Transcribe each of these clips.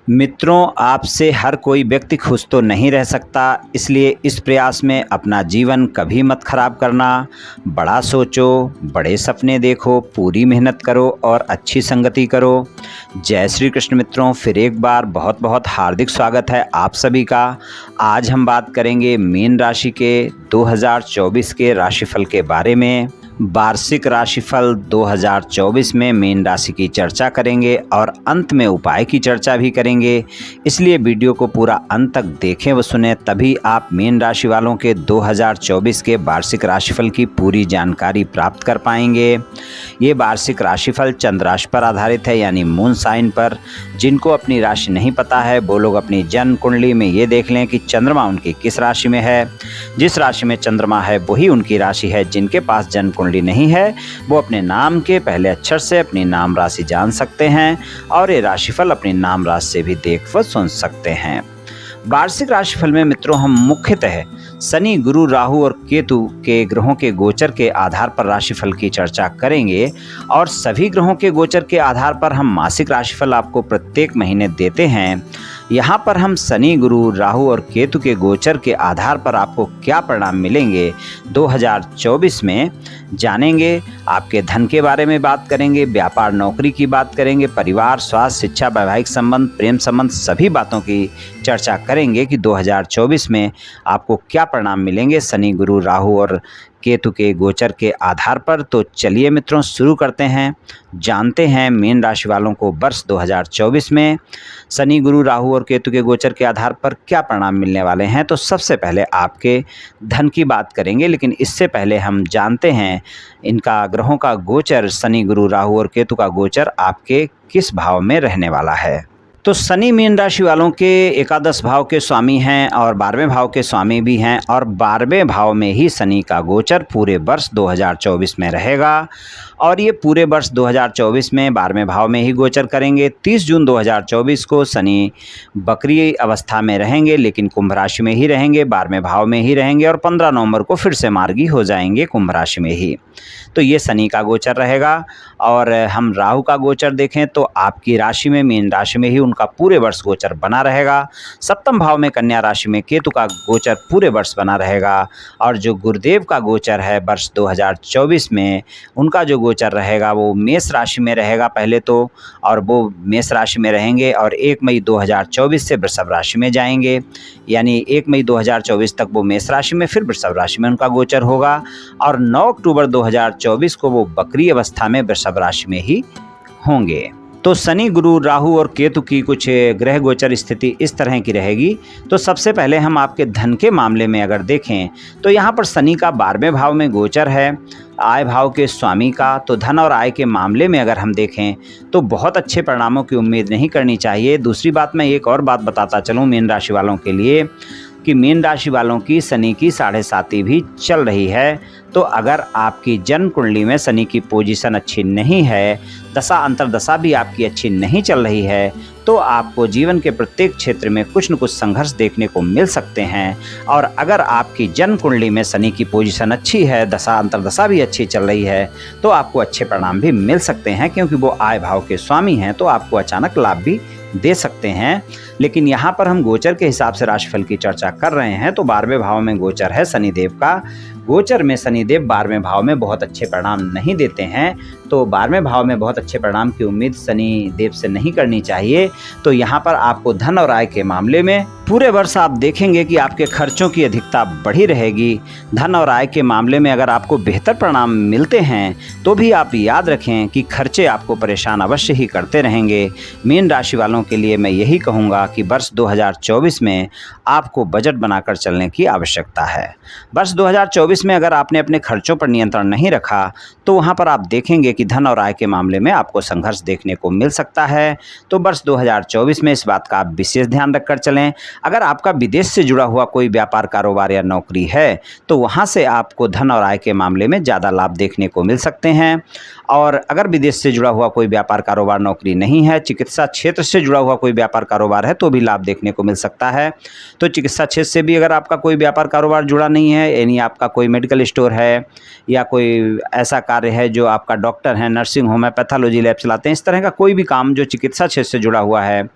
मित्रों, आपसे हर कोई व्यक्ति खुश तो नहीं रह सकता, इसलिए इस प्रयास में अपना जीवन कभी मत खराब करना। बड़ा सोचो, बड़े सपने देखो, पूरी मेहनत करो और अच्छी संगति करो। जय श्री कृष्ण मित्रों, फिर एक बार बहुत बहुत हार्दिक स्वागत है आप सभी का। आज हम बात करेंगे मीन राशि के 2024 के राशिफल के बारे में। वार्षिक राशिफल 2024 में मीन राशि की चर्चा करेंगे और अंत में उपाय की चर्चा भी करेंगे। इसलिए वीडियो को पूरा अंत तक देखें व सुने, तभी आप मीन राशि वालों के 2024 के वार्षिक राशिफल की पूरी जानकारी प्राप्त कर पाएंगे। ये वार्षिक राशिफल चंद्र राशि पर आधारित है, यानी मून साइन पर। जिनको अपनी राशि नहीं पता है वो लोग अपनी जन्म कुंडली में ये देख लें कि चंद्रमा उनकी किस राशि में है। जिस राशि में चंद्रमा है वही उनकी राशि है। जिनके पास जन्म कुंडली नहीं है वो अपने नाम के पहले अक्षर से अपनी नाम राशि जान सकते हैं और ये राशिफल अपनी नाम राशि से भी देख व सुन सकते हैं। वार्षिक राशिफल में मित्रों हम मुख्यतः शनि, गुरु, राहु और केतु के ग्रहों के गोचर के आधार पर राशिफल की चर्चा करेंगे और सभी ग्रहों के गोचर के आधार पर हम मासिक राशिफल आपको प्रत्येक महीने देते हैं। यहाँ पर हम शनि, गुरु, राहु और केतु के गोचर के आधार पर आपको क्या परिणाम मिलेंगे 2024 में जानेंगे। आपके धन के बारे में बात करेंगे, व्यापार नौकरी की बात करेंगे, परिवार, स्वास्थ्य, शिक्षा, वैवाहिक संबंध, प्रेम संबंध, सभी बातों की चर्चा करेंगे कि 2024 में आपको क्या परिणाम मिलेंगे शनि, गुरु, राहु और केतु के गोचर के आधार पर। तो चलिए मित्रों शुरू करते हैं, जानते हैं मीन राशि वालों को वर्ष 2024 में शनि, गुरु, राहु और केतु के गोचर के आधार पर क्या परिणाम मिलने वाले हैं। तो सबसे पहले आपके धन की बात करेंगे, लेकिन इससे पहले हम जानते हैं इनका ग्रहों का गोचर, शनि, गुरु, राहु और केतु का गोचर आपके किस भाव में रहने वाला है। तो शनि मीन राशि वालों के एकादश भाव के स्वामी हैं और 12वें भाव के स्वामी भी हैं और 12वें भाव में ही शनि का गोचर पूरे वर्ष 2024 में रहेगा और ये पूरे वर्ष 2024 में 12वें भाव में ही गोचर करेंगे। 30 जून 2024 को शनि बकरी अवस्था में रहेंगे, लेकिन कुंभ राशि में ही रहेंगे, 12वें भाव में ही रहेंगे और 15 नवंबर को फिर से मार्गी हो जाएंगे कुंभ राशि में ही। तो ये शनि का गोचर रहेगा। और हम राहु का गोचर देखें तो आपकी राशि में, मीन राशि में ही उनका पूरे वर्ष गोचर बना रहेगा। सप्तम भाव में कन्या राशि में केतु का गोचर पूरे वर्ष बना रहेगा और जो गुरुदेव का गोचर है वर्ष 2024 में, उनका जो गोचर रहेगा वो मेष राशि में रहेगा पहले तो, और वो मेष राशि में रहेंगे और 1 मई 2024 से वृषभ राशि में जाएंगे, यानी 1 मई 2024 तक वो मेष राशि में, फिर वृषभ राशि में उनका गोचर होगा और 9 अक्टूबर 2024 को वो बकरी अवस्था में वृषभ राशि में ही होंगे। तो शनि, गुरु, राहु और केतु की कुछ ग्रह गोचर स्थिति इस तरह की रहेगी। तो सबसे पहले हम आपके धन के मामले में अगर देखें तो यहाँ पर शनि का 12वें भाव में गोचर है, आय भाव के स्वामी का। तो धन और आय के मामले में अगर हम देखें तो बहुत अच्छे परिणामों की उम्मीद नहीं करनी चाहिए। दूसरी बात, मैं एक और बात बताता चलूँ मीन राशि वालों के लिए कि मीन राशि वालों की शनि की 7.5 भी चल रही है। तो अगर आपकी जन्म कुंडली में शनि की पोजीशन अच्छी नहीं है, दशा अंतरदशा भी आपकी अच्छी नहीं चल रही है, तो आपको जीवन के प्रत्येक क्षेत्र में कुछ न कुछ संघर्ष देखने को मिल सकते हैं। और अगर आपकी जन्म कुंडली में शनि की पोजीशन अच्छी है, दशा अंतरदशा भी अच्छी चल रही है, तो आपको अच्छे परिणाम भी मिल सकते हैं, क्योंकि वो आय भाव के स्वामी हैं, तो आपको अचानक लाभ भी दे सकते हैं। लेकिन यहाँ पर हम गोचर के हिसाब से राशिफल की चर्चा कर रहे हैं। तो 12वें भाव में गोचर है शनिदेव का। गोचर में शनिदेव 12वें भाव में बहुत अच्छे परिणाम नहीं देते हैं, तो 12वें भाव में बहुत अच्छे परिणाम की उम्मीद शनि देव से नहीं करनी चाहिए। तो यहाँ पर आपको धन और आय के मामले में पूरे वर्ष आप देखेंगे कि आपके खर्चों की अधिकता बढ़ी रहेगी। धन और आय के मामले में अगर आपको बेहतर परिणाम मिलते हैं तो भी आप याद रखें कि खर्चे आपको परेशान अवश्य ही करते रहेंगे। मीन राशि वालों के लिए मैं यही कहूँगा कि वर्ष 2024 में आपको बजट बनाकर चलने की आवश्यकता है। वर्ष 2024 में अगर आपने अपने खर्चों पर नियंत्रण नहीं रखा तो वहाँ पर आप देखेंगे कि धन और आय के मामले में आपको संघर्ष देखने को मिल सकता है। तो वर्ष 2024 में इस बात का आप विशेष ध्यान रखकर चलें। अगर आपका विदेश से जुड़ा हुआ कोई व्यापार, कारोबार या नौकरी है तो वहाँ से आपको धन और आय के मामले में ज़्यादा लाभ देखने को मिल सकते हैं। और अगर विदेश से जुड़ा हुआ कोई व्यापार कारोबार नौकरी नहीं है, चिकित्सा क्षेत्र से जुड़ा हुआ कोई व्यापार कारोबार है तो भी लाभ देखने को मिल सकता है। तो चिकित्सा क्षेत्र से भी अगर आपका कोई व्यापार कारोबार जुड़ा नहीं है, यानी आपका कोई मेडिकल स्टोर है या कोई ऐसा कार्य है जो आपका डॉक्टर है, नर्सिंग होम है, पैथोलॉजी लैब चलाते हैं, इस तरह का कोई भी काम जो चिकित्सा क्षेत्र से जुड़ा हुआ है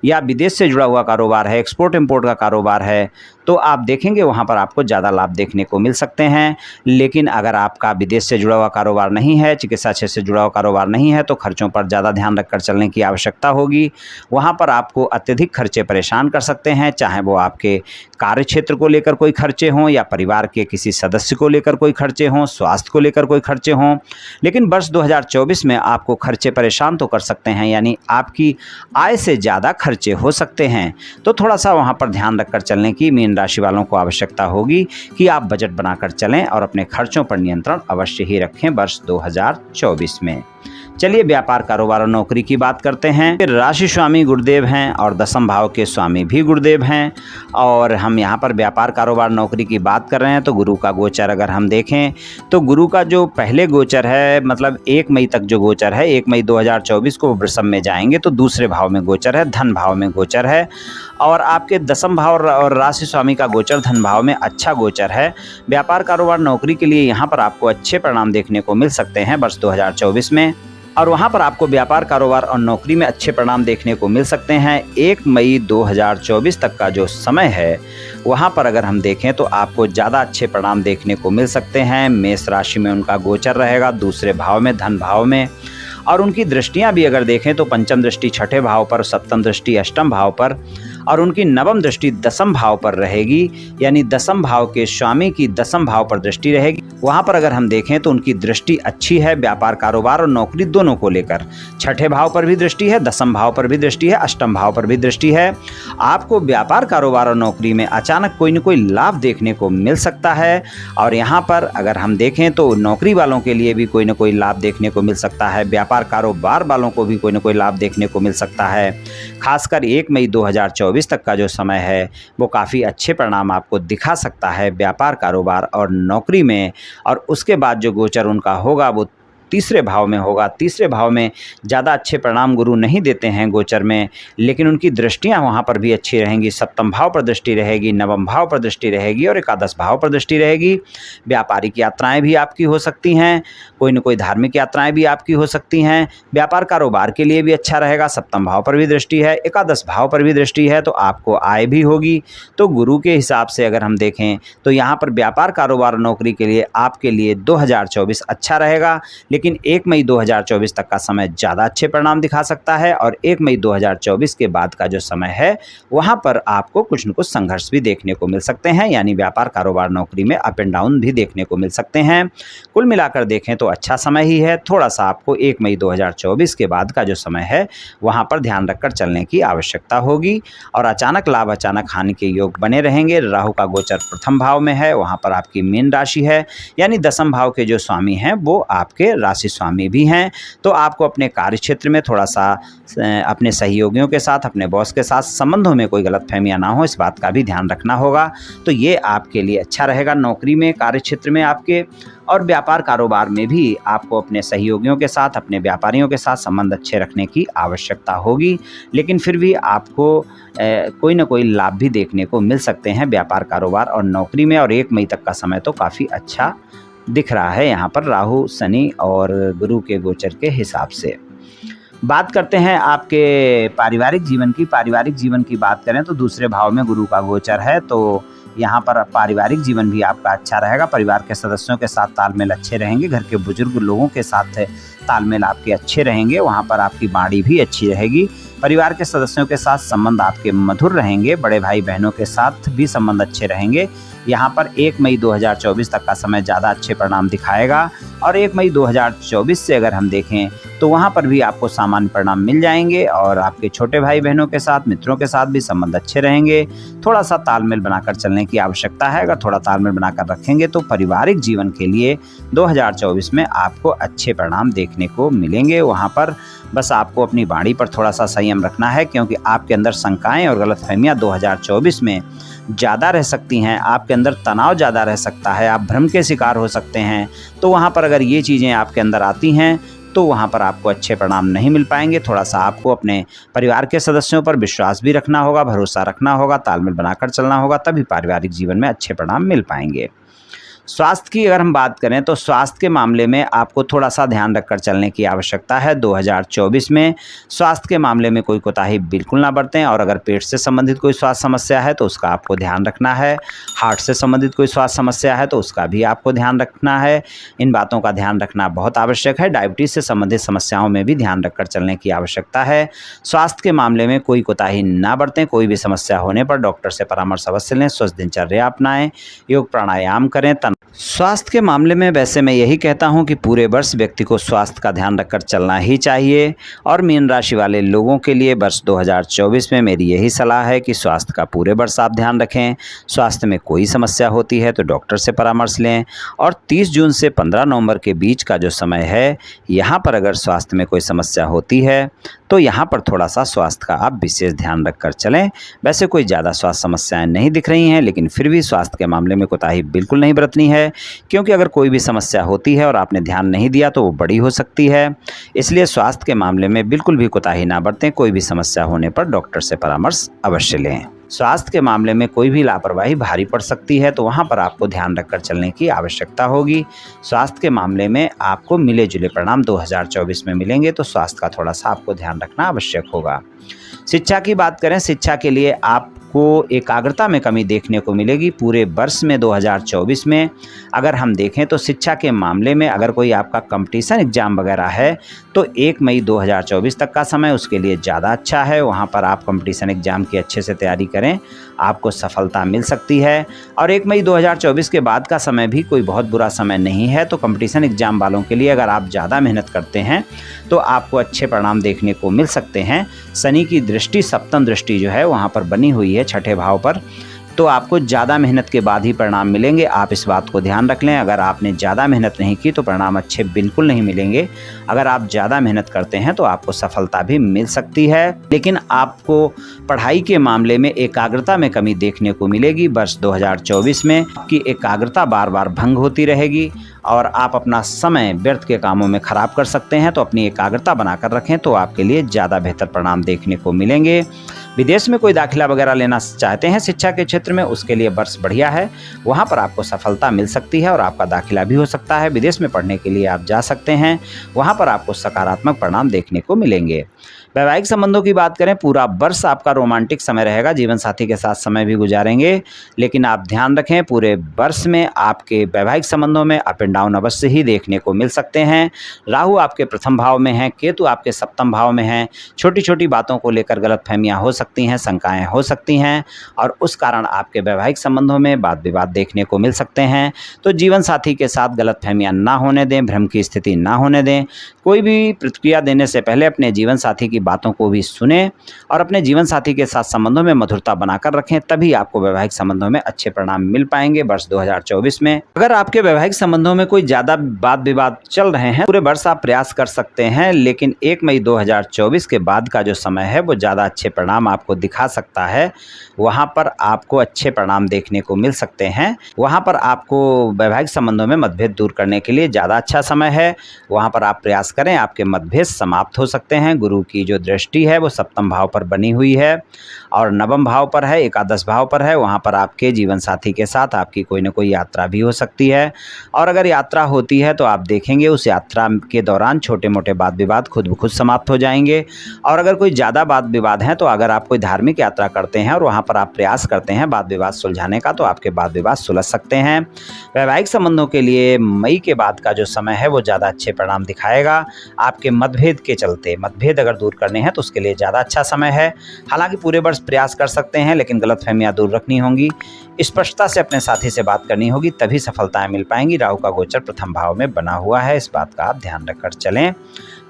या विदेश से जुड़ा हुआ कारोबार है, एक्सपोर्ट इम्पोर्ट का कारोबार है, तो आप देखेंगे वहाँ पर आपको ज़्यादा लाभ देखने को मिल सकते हैं। लेकिन अगर आपका विदेश से जुड़ा हुआ कारोबार नहीं है, चिकित्सा क्षेत्र से जुड़ा हुआ कारोबार नहीं है, तो खर्चों पर ज़्यादा ध्यान रखकर चलने की आवश्यकता होगी। वहाँ पर आपको अत्यधिक खर्चे परेशान कर सकते हैं, चाहे वो आपके कार्य क्षेत्र को लेकर कोई खर्चे हों या परिवार के किसी सदस्य को लेकर कोई खर्चे हों, स्वास्थ्य को लेकर कोई खर्चे हों। लेकिन वर्ष 2024 में आपको खर्चे परेशान तो कर सकते हैं, यानी आपकी आय से ज़्यादा खर्चे हो सकते हैं। तो थोड़ा सा वहाँ पर ध्यान रखकर चलने की मीन राशि वालों को आवश्यकता होगी कि आप बजट बनाकर चलें और अपने खर्चों पर नियंत्रण अवश्य ही रखें वर्ष 2024 में। चलिए व्यापार कारोबार और नौकरी की बात करते हैं। राशि स्वामी गुरुदेव हैं और दसम भाव के स्वामी भी गुरुदेव हैं, और हम यहाँ पर व्यापार कारोबार नौकरी की बात कर रहे हैं। तो गुरु का गोचर अगर हम देखें तो गुरु का जो पहले गोचर है, मतलब 1 मई तक जो गोचर है, 1 मई 2024 को वृषभ में जाएंगे तो दूसरे भाव में गोचर है, धन भाव में गोचर है। और आपके दसम भाव और राशि स्वामी का गोचर धन भाव में अच्छा गोचर है। व्यापार कारोबार नौकरी के लिए यहाँ पर आपको अच्छे परिणाम देखने को मिल सकते हैं वर्ष 2024 में, और वहाँ पर आपको व्यापार कारोबार और नौकरी में अच्छे परिणाम देखने को मिल सकते हैं। 1 मई 2024 तक का जो समय है वहाँ पर अगर हम देखें तो आपको ज़्यादा अच्छे परिणाम देखने को मिल सकते हैं। मेष राशि में उनका गोचर रहेगा, दूसरे भाव में, धन भाव में, और उनकी दृष्टियाँ भी अगर देखें तो पंचम दृष्टि छठे भाव पर, सप्तम दृष्टि अष्टम भाव पर, और उनकी नवम दृष्टि दसम भाव पर रहेगी, यानी दसम भाव के स्वामी की दसम भाव पर दृष्टि रहेगी। वहाँ पर अगर हम देखें तो उनकी दृष्टि अच्छी है व्यापार कारोबार और नौकरी दोनों को लेकर। छठे भाव पर भी दृष्टि है, दसम भाव पर भी दृष्टि है, अष्टम भाव पर भी दृष्टि है। आपको व्यापार कारोबार और नौकरी में अचानक कोई न कोई लाभ देखने को मिल सकता है। और यहाँ पर अगर हम देखें तो नौकरी वालों के लिए भी कोई न कोई लाभ देखने को मिल सकता है, व्यापार कारोबार वालों को भी कोई न कोई लाभ देखने को मिल सकता है। खासकर 1 मई 2024 तक का जो समय है वो काफ़ी अच्छे परिणाम आपको दिखा सकता है व्यापार कारोबार और नौकरी में। और उसके बाद जो गोचर उनका होगा वो तीसरे भाव में होगा। तीसरे भाव में ज़्यादा अच्छे परिणाम गुरु नहीं देते हैं गोचर में, लेकिन उनकी दृष्टियां वहाँ पर भी अच्छी रहेंगी। सप्तम भाव पर दृष्टि रहेगी, नवम भाव पर दृष्टि रहेगी और एकादश भाव पर दृष्टि रहेगी। व्यापारिक यात्राएं भी आपकी हो सकती हैं, कोई न कोई धार्मिक यात्राएं भी आपकी हो सकती हैं। व्यापार कारोबार के लिए भी अच्छा रहेगा। सप्तम भाव पर भी दृष्टि है, एकादश भाव पर भी दृष्टि है, तो आपको आय भी होगी। तो गुरु के हिसाब से अगर हम देखें तो यहाँ पर व्यापार कारोबार नौकरी के लिए आपके लिए 2024 अच्छा रहेगा। लेकिन 1 मई 2024 तक का समय ज़्यादा अच्छे परिणाम दिखा सकता है, और 1 मई 2024 के बाद का जो समय है वहाँ पर आपको कुछ न कुछ संघर्ष भी देखने को मिल सकते हैं, यानी व्यापार कारोबार नौकरी में अप एंड डाउन भी देखने को मिल सकते हैं। कुल मिलाकर देखें तो अच्छा समय ही है। थोड़ा सा आपको 1 मई 2024 के बाद का जो समय है वहाँ पर ध्यान रखकर चलने की आवश्यकता होगी, और अचानक लाभ अचानक हानि के योग बने रहेंगे। राहु का गोचर प्रथम भाव में है, वहाँ पर आपकी मीन राशि है, यानी दसम भाव के जो स्वामी हैं वो आपके राशि स्वामी भी हैं। तो आपको अपने कार्य क्षेत्र में थोड़ा सा अपने सहयोगियों के साथ, अपने बॉस के साथ संबंधों में कोई गलतफहमियां ना हो, इस बात का भी ध्यान रखना होगा। तो ये आपके लिए अच्छा रहेगा। नौकरी में, कार्य क्षेत्र में आपके, और व्यापार कारोबार में भी आपको अपने सहयोगियों के साथ, अपने व्यापारियों के साथ संबंध अच्छे रखने की आवश्यकता होगी। लेकिन फिर भी आपको कोई ना कोई लाभ भी देखने को मिल सकते हैं व्यापार कारोबार और नौकरी में। और 1 मई तक का समय तो काफ़ी अच्छा दिख रहा है यहाँ पर राहु, शनि और गुरु के गोचर के हिसाब से। बात करते हैं आपके पारिवारिक जीवन की। पारिवारिक जीवन की बात करें तो दूसरे भाव में गुरु का गोचर है, तो यहाँ पर पारिवारिक जीवन भी आपका अच्छा रहेगा। परिवार के सदस्यों के साथ तालमेल अच्छे रहेंगे, घर के बुजुर्ग लोगों के साथ तालमेल आपके अच्छे रहेंगे, वहाँ पर आपकी वाणी भी अच्छी रहेगी। परिवार के सदस्यों के साथ संबंध आपके मधुर रहेंगे, बड़े भाई बहनों के साथ भी संबंध अच्छे रहेंगे। यहाँ पर 1 मई 2024 तक का समय ज़्यादा अच्छे परिणाम दिखाएगा, और 1 मई 2024 से अगर हम देखें तो वहाँ पर भी आपको सामान्य परिणाम मिल जाएंगे, और आपके छोटे भाई बहनों के साथ, मित्रों के साथ भी संबंध अच्छे रहेंगे। थोड़ा सा तालमेल बनाकर चलने की आवश्यकता है। अगर थोड़ा तालमेल बनाकर रखेंगे तो पारिवारिक जीवन के लिए 2024 में आपको अच्छे परिणाम देखने को मिलेंगे। वहाँ पर बस आपको अपनी वाणी पर थोड़ा सा संयम रखना है, क्योंकि आपके अंदर शंकाएं और गलतफहमियां 2024 में ज़्यादा रह सकती हैं। आपके अंदर तनाव ज़्यादा रह सकता है, आप भ्रम के शिकार हो सकते हैं। तो वहाँ पर अगर ये चीज़ें आपके अंदर आती हैं तो वहाँ पर आपको अच्छे परिणाम नहीं मिल पाएंगे। थोड़ा सा आपको अपने परिवार के सदस्यों पर विश्वास भी रखना होगा, भरोसा रखना होगा, तालमेल बनाकर चलना होगा, तभी पारिवारिक जीवन में अच्छे परिणाम मिल पाएंगे। स्वास्थ्य की अगर हम बात करें तो स्वास्थ्य के मामले में आपको थोड़ा सा ध्यान रखकर चलने की आवश्यकता है। 2024 में स्वास्थ्य के मामले में कोई कोताही बिल्कुल ना बरतें, और अगर पेट से संबंधित कोई स्वास्थ्य समस्या है तो उसका आपको ध्यान रखना है। हार्ट से संबंधित कोई स्वास्थ्य समस्या है तो उसका भी आपको ध्यान रखना है। इन बातों का ध्यान रखना बहुत आवश्यक है। डायबिटीज़ से संबंधित समस्याओं में भी ध्यान रखकर चलने की आवश्यकता है। स्वास्थ्य के मामले में कोई कोताही ना बरतें। कोई भी समस्या होने पर डॉक्टर से परामर्श अवश्य लें। स्वस्थ दिनचर्या अपनाएं, योग प्राणायाम करें। स्वास्थ्य के मामले में वैसे मैं यही कहता हूं कि पूरे वर्ष व्यक्ति को स्वास्थ्य का ध्यान रखकर चलना ही चाहिए। और मीन राशि वाले लोगों के लिए वर्ष 2024 में मेरी यही सलाह है कि स्वास्थ्य का पूरे वर्ष आप ध्यान रखें। स्वास्थ्य में कोई समस्या होती है तो डॉक्टर से परामर्श लें। और 30 जून से 15 नवंबर के बीच का जो समय है, यहाँ पर अगर स्वास्थ्य में कोई समस्या होती है तो यहाँ पर थोड़ा सा स्वास्थ्य का आप विशेष ध्यान रखकर चलें। वैसे कोई ज़्यादा स्वास्थ्य समस्याएं नहीं दिख रही हैं, लेकिन फिर भी स्वास्थ्य के मामले में कोताही बिल्कुल नहीं बरतनी है, क्योंकि अगर कोई भी समस्या होती है और आपने ध्यान नहीं दिया तो वो बड़ी हो सकती है। इसलिए स्वास्थ्य के मामले में बिल्कुल भी कोताही ना बरतें। कोई भी समस्या होने पर डॉक्टर से परामर्श अवश्य लें। स्वास्थ्य के मामले में कोई भी लापरवाही भारी पड़ सकती है, तो वहाँ पर आपको ध्यान रखकर चलने की आवश्यकता होगी। स्वास्थ्य के मामले में आपको मिले जुले परिणाम 2024 में मिलेंगे, तो स्वास्थ्य का थोड़ा सा आपको ध्यान रखना आवश्यक होगा। शिक्षा की बात करें, शिक्षा के लिए आपको एकाग्रता में कमी देखने को मिलेगी। पूरे वर्ष में 2024 में अगर हम देखें तो शिक्षा के मामले में अगर कोई आपका कंपटीशन एग्ज़ाम वगैरह है तो 1 मई 2024 तक का समय उसके लिए ज़्यादा अच्छा है। वहाँ पर आप कंपटीशन एग्ज़ाम की अच्छे से तैयारी करें, आपको सफलता मिल सकती है। और 1 मई 2024 के बाद का समय भी कोई बहुत बुरा समय नहीं है। तो कंपटीशन एग्ज़ाम वालों के लिए अगर आप ज़्यादा मेहनत करते हैं तो आपको अच्छे परिणाम देखने को मिल सकते हैं। शनि की दृष्टि, सप्तम दृष्टि जो है वहाँ पर बनी हुई है 6ठे भाव पर, तो आपको ज़्यादा मेहनत के बाद ही परिणाम मिलेंगे। आप इस बात को ध्यान रख लें। अगर आपने ज़्यादा मेहनत नहीं की तो परिणाम अच्छे बिल्कुल नहीं मिलेंगे। अगर आप ज़्यादा मेहनत करते हैं तो आपको सफलता भी मिल सकती है, लेकिन आपको पढ़ाई के मामले में एकाग्रता में कमी देखने को मिलेगी। वर्ष 2024 में आपकी एकाग्रता बार बार भंग होती रहेगी और आप अपना समय व्यर्थ के कामों में ख़राब कर सकते हैं। तो अपनी एकाग्रता बनाकर रखें तो आपके लिए ज़्यादा बेहतर परिणाम देखने को मिलेंगे। विदेश में कोई दाखिला वगैरह लेना चाहते हैं शिक्षा के क्षेत्र में, उसके लिए वर्ष बढ़िया है। वहाँ पर आपको सफलता मिल सकती है और आपका दाखिला भी हो सकता है। विदेश में पढ़ने के लिए आप जा सकते हैं, वहाँ पर आपको सकारात्मक परिणाम देखने को मिलेंगे। वैवाहिक संबंधों की बात करें, पूरा वर्ष आपका रोमांटिक समय रहेगा। जीवन साथी के साथ समय भी गुजारेंगे, लेकिन आप ध्यान रखें पूरे वर्ष में आपके वैवाहिक संबंधों में अप एंड डाउन अवश्य ही देखने को मिल सकते हैं। राहु आपके प्रथम भाव में है, केतु आपके सप्तम भाव में है। छोटी छोटी बातों को लेकर गलतफहमियां हो सकती हैं, शंकाएं हो सकती हैं और उस कारण आपके वैवाहिक संबंधों में वाद विवाद देखने को मिल सकते हैं। तो जीवन साथी के साथ गलतफहमियां ना होने दें, भ्रम की स्थिति ना होने दें। कोई भी प्रतिक्रिया देने से पहले अपने जीवन साथी की बातों को भी सुने और अपने जीवन साथी के साथ संबंधों में मधुरता बनाकर रखें, तभी आपको वैवाहिक संबंधों में अच्छे परिणाम मिल पाएंगे वर्ष 2024 में। अगर आपके वैवाहिक संबंधों में कोई ज़्यादा वाद विवाद चल रहे हैं, पूरे वर्ष आप प्रयास कर सकते हैं, लेकिन 1 मई 2024 के बाद का जो समय है वो ज़्यादा अच्छे परिणाम आपको दिखा सकता है। वहाँ पर आपको अच्छे परिणाम देखने को मिल सकते हैं। वहाँ पर आपको वैवाहिक संबंधों में मतभेद दूर करने के लिए ज़्यादा अच्छा समय है। वहाँ पर आप प्रयास करें, आपके मतभेद समाप्त हो सकते हैं। गुरु की जो दृष्टि है वो सप्तम भाव पर बनी हुई है और नवम भाव पर है, एकादश भाव पर है। वहाँ पर आपके जीवन साथी के साथ आपकी कोई न कोई यात्रा भी हो सकती है और अगर यात्रा होती है तो आप देखेंगे उस यात्रा के दौरान छोटे मोटे वाद विवाद खुद ब खुद समाप्त हो जाएंगे। और अगर कोई ज़्यादा वाद विवाद हैं तो अगर आप कोई धार्मिक यात्रा करते हैं और वहाँ पर आप प्रयास करते हैं वाद विवाद सुलझाने का, तो आपके वाद विवाद सुलझ सकते हैं। वैवाहिक संबंधों के लिए मई के बाद का जो समय है वो ज़्यादा अच्छे परिणाम दिखाएगा। आपके मतभेद के चलते, मतभेद अगर दूर करने हैं तो उसके लिए ज़्यादा अच्छा समय है। हालांकि पूरे वर्ष प्रयास कर सकते हैं, लेकिन गलतफहमियां दूर रखनी होंगी, स्पष्टता से अपने साथी से बात करनी होगी, तभी सफलताएं मिल पाएंगी। राहु का गोचर प्रथम भाव में बना हुआ है, इस बात का आप ध्यान रखकर चलें।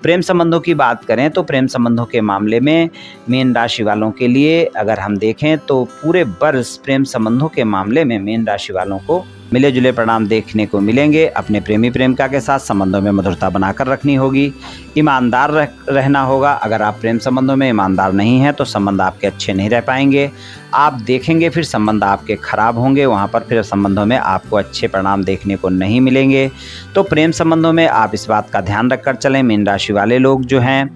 प्रेम संबंधों की बात करें तो प्रेम संबंधों के मामले में मीन राशि वालों के लिए अगर हम देखें तो पूरे वर्ष प्रेम संबंधों के मामले में मीन राशि वालों को मिले जुले परिणाम देखने को मिलेंगे। अपने प्रेमी प्रेमिका के साथ संबंधों में मधुरता बनाकर रखनी होगी। ईमानदार रहना होगा। अगर आप प्रेम संबंधों में ईमानदार नहीं हैं तो संबंध आपके अच्छे नहीं रह पाएंगे। आप देखेंगे फिर संबंध आपके खराब होंगे, वहाँ पर फिर संबंधों में आपको अच्छे परिणाम देखने को नहीं मिलेंगे। तो प्रेम संबंधों में आप इस बात का ध्यान रखकर चलें। मीन राशि वाले लोग जो हैं,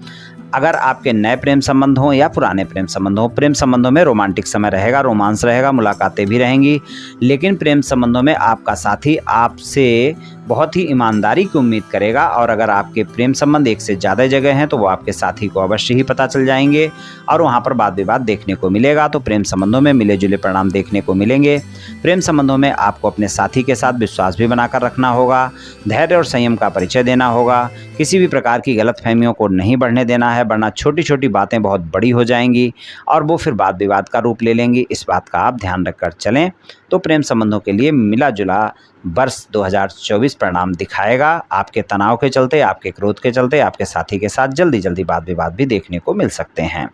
अगर आपके नए प्रेम संबंध हों या पुराने प्रेम संबंध हों, प्रेम संबंधों में रोमांटिक समय रहेगा, रोमांस रहेगा, मुलाकातें भी रहेंगी। लेकिन प्रेम संबंधों में आपका साथी आपसे बहुत ही ईमानदारी की उम्मीद करेगा। और अगर आपके प्रेम संबंध एक से ज़्यादा जगह हैं तो वो आपके साथी को अवश्य ही पता चल जाएंगे और वहाँ पर वाद विवाद देखने को मिलेगा। तो प्रेम संबंधों में मिले जुले परिणाम देखने को मिलेंगे। प्रेम संबंधों में आपको अपने साथी के साथ विश्वास भी बनाकर रखना होगा, धैर्य और संयम का परिचय देना होगा। किसी भी प्रकार की गलतफहमियों को नहीं बढ़ने देना है, वरना छोटी छोटी बातें बहुत बड़ी हो जाएंगी और वो फिर वाद विवाद का रूप ले लेंगी। इस बात का आप ध्यान रखकर चलें। तो प्रेम संबंधों के लिए मिला जुला वर्ष 2024 परिणाम दिखाएगा। आपके तनाव के चलते, आपके क्रोध के चलते आपके साथी के साथ जल्दी जल्दी वाद विवाद भी देखने को मिल सकते हैं।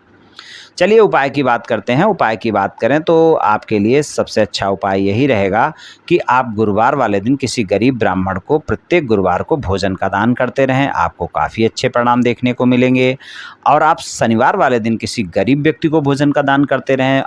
चलिए उपाय की बात करते हैं। उपाय की बात करें तो आपके लिए सबसे अच्छा उपाय यही रहेगा कि आप गुरुवार वाले दिन किसी गरीब ब्राह्मण को प्रत्येक गुरुवार को भोजन का दान करते रहें। आपको काफ़ी अच्छे परिणाम देखने को मिलेंगे। और आप शनिवार वाले दिन किसी गरीब व्यक्ति को भोजन का दान करते रहें।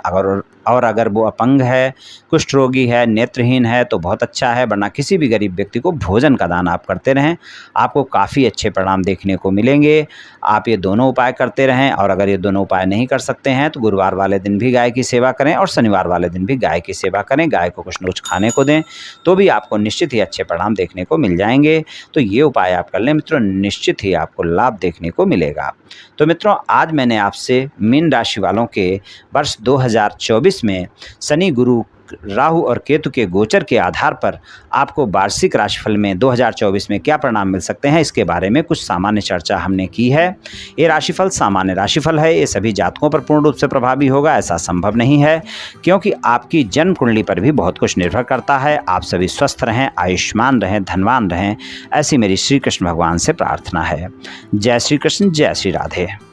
अगर वो अपंग है, कुष्ठ रोगी है, नेत्रहीन है तो बहुत अच्छा है, वरना किसी भी गरीब व्यक्ति को भोजन का दान आप करते रहें। आपको काफ़ी अच्छे परिणाम देखने को मिलेंगे। आप ये दोनों उपाय करते रहें। और अगर ये दोनों उपाय नहीं कर सकते हैं तो गुरुवार वाले दिन भी गाय की सेवा करें और शनिवार वाले दिन भी गाय की सेवा करें। गाय को कुछ न कुछ खाने को दें तो भी आपको निश्चित ही अच्छे परिणाम देखने को मिल जाएंगे। तो ये उपाय आप कर लें मित्रों, निश्चित ही आपको लाभ देखने को मिलेगा। तो मित्रों, आज मैंने आपसे मीन राशि वालों के वर्ष 2024 में शनि, गुरु, राहु और केतु के गोचर के आधार पर आपको वार्षिक राशिफल में 2024 में क्या परिणाम मिल सकते हैं, इसके बारे में कुछ सामान्य चर्चा हमने की है। ये राशिफल सामान्य राशिफल है। ये सभी जातकों पर पूर्ण रूप से प्रभावी होगा ऐसा संभव नहीं है, क्योंकि आपकी जन्म कुंडली पर भी बहुत कुछ निर्भर करता है। आप सभी स्वस्थ रहें, आयुष्मान रहें, धनवान रहें, ऐसी मेरी श्री कृष्ण भगवान से प्रार्थना है। जय श्री कृष्ण, जय श्री राधे।